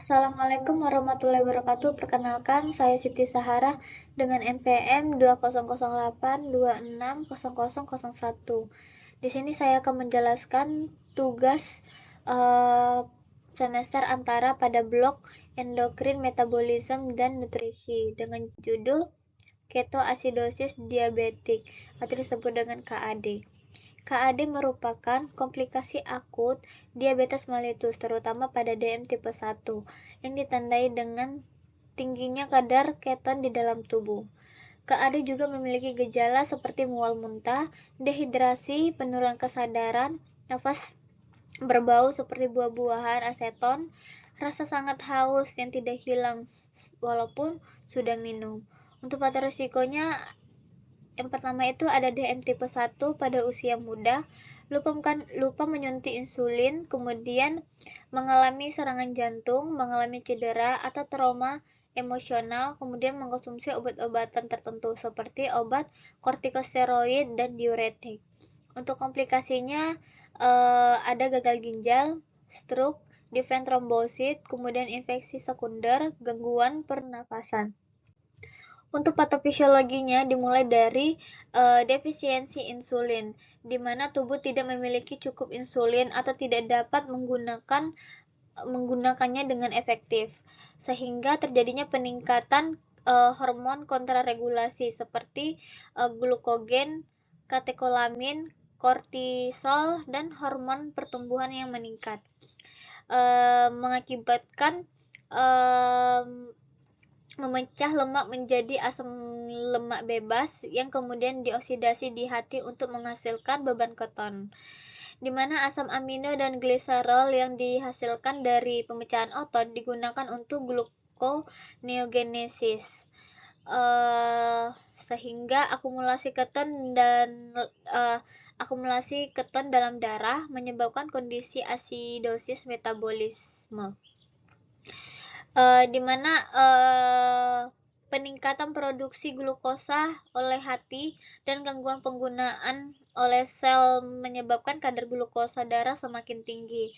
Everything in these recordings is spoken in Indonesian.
Assalamualaikum warahmatullahi wabarakatuh. Perkenalkan, saya Siti Sahara dengan NPM 2008260001. Di sini saya akan menjelaskan tugas semester antara pada blok endokrin, metabolisme, dan nutrisi dengan judul ketoasidosis diabetik atau disebut dengan KAD. KAD merupakan komplikasi akut diabetes mellitus, terutama pada DM tipe 1, yang ditandai dengan tingginya kadar keton di dalam tubuh. KAD juga memiliki gejala seperti mual muntah, dehidrasi, penurunan kesadaran, nafas berbau seperti buah-buahan, aseton, rasa sangat haus yang tidak hilang walaupun sudah minum. Untuk faktor risikonya, yang pertama itu ada DM tipe 1 pada usia muda, lupa menyuntik insulin, kemudian mengalami serangan jantung, mengalami cedera atau trauma emosional, kemudian mengkonsumsi obat-obatan tertentu seperti obat kortikosteroid dan diuretik. Untuk komplikasinya ada gagal ginjal, stroke, di-vein trombosit, kemudian infeksi sekunder, gangguan pernafasan. Untuk patofisiologinya dimulai dari defisiensi insulin, di mana tubuh tidak memiliki cukup insulin atau tidak dapat menggunakannya dengan efektif, sehingga terjadinya peningkatan hormon kontraregulasi seperti glukogen, katekolamin, kortisol, dan hormon pertumbuhan yang meningkat, mengakibatkan memecah lemak menjadi asam lemak bebas yang kemudian dioksidasi di hati untuk menghasilkan beban keton, di mana asam amino dan gliserol yang dihasilkan dari pemecahan otot digunakan untuk gluconeogenesis, sehingga akumulasi keton dalam darah menyebabkan kondisi asidosis metabolisme, di mana peningkatan produksi glukosa oleh hati dan gangguan penggunaan oleh sel menyebabkan kadar glukosa darah semakin tinggi,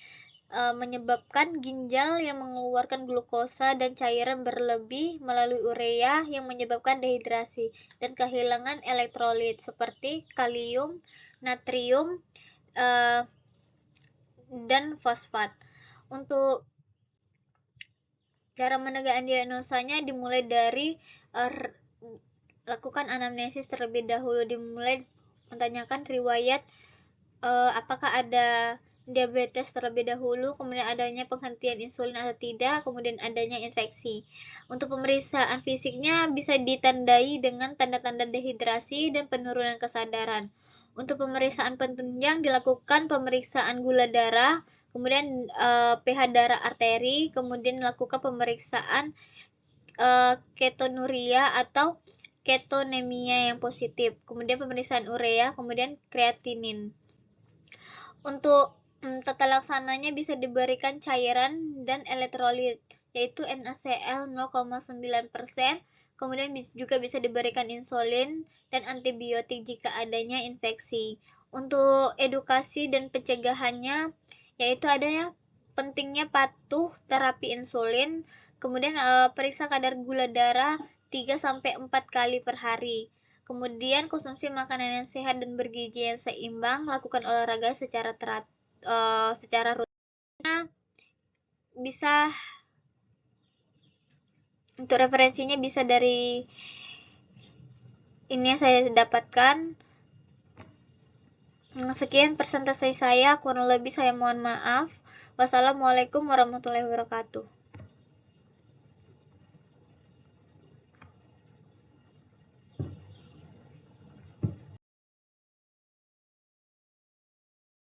menyebabkan ginjal yang mengeluarkan glukosa dan cairan berlebih melalui urea yang menyebabkan dehidrasi dan kehilangan elektrolit seperti kalium, natrium, dan fosfat. Untuk cara menegakkan diagnosanya dimulai dari lakukan anamnesis terlebih dahulu, dimulai menanyakan riwayat apakah ada diabetes terlebih dahulu, kemudian adanya penghentian insulin atau tidak, kemudian adanya infeksi. Untuk pemeriksaan fisiknya bisa ditandai dengan tanda-tanda dehidrasi dan penurunan kesadaran. Untuk pemeriksaan penunjang dilakukan pemeriksaan gula darah, kemudian pH darah arteri, kemudian dilakukan pemeriksaan ketonuria atau ketonemia yang positif, kemudian pemeriksaan urea, kemudian kreatinin. Untuk tata laksananya bisa diberikan cairan dan elektrolit, yaitu NaCl 0,9%, kemudian juga bisa diberikan insulin dan antibiotik jika adanya infeksi. Untuk edukasi dan pencegahannya, yaitu adanya pentingnya patuh terapi insulin, kemudian periksa kadar gula darah 3-4 kali per hari. Kemudian konsumsi makanan yang sehat dan bergizi yang seimbang, lakukan olahraga secara rutin. Bisa untuk referensinya bisa dari ini yang saya dapatkan. Sekian presentasi saya, kurang lebih saya mohon maaf. Wassalamualaikum warahmatullahi wabarakatuh.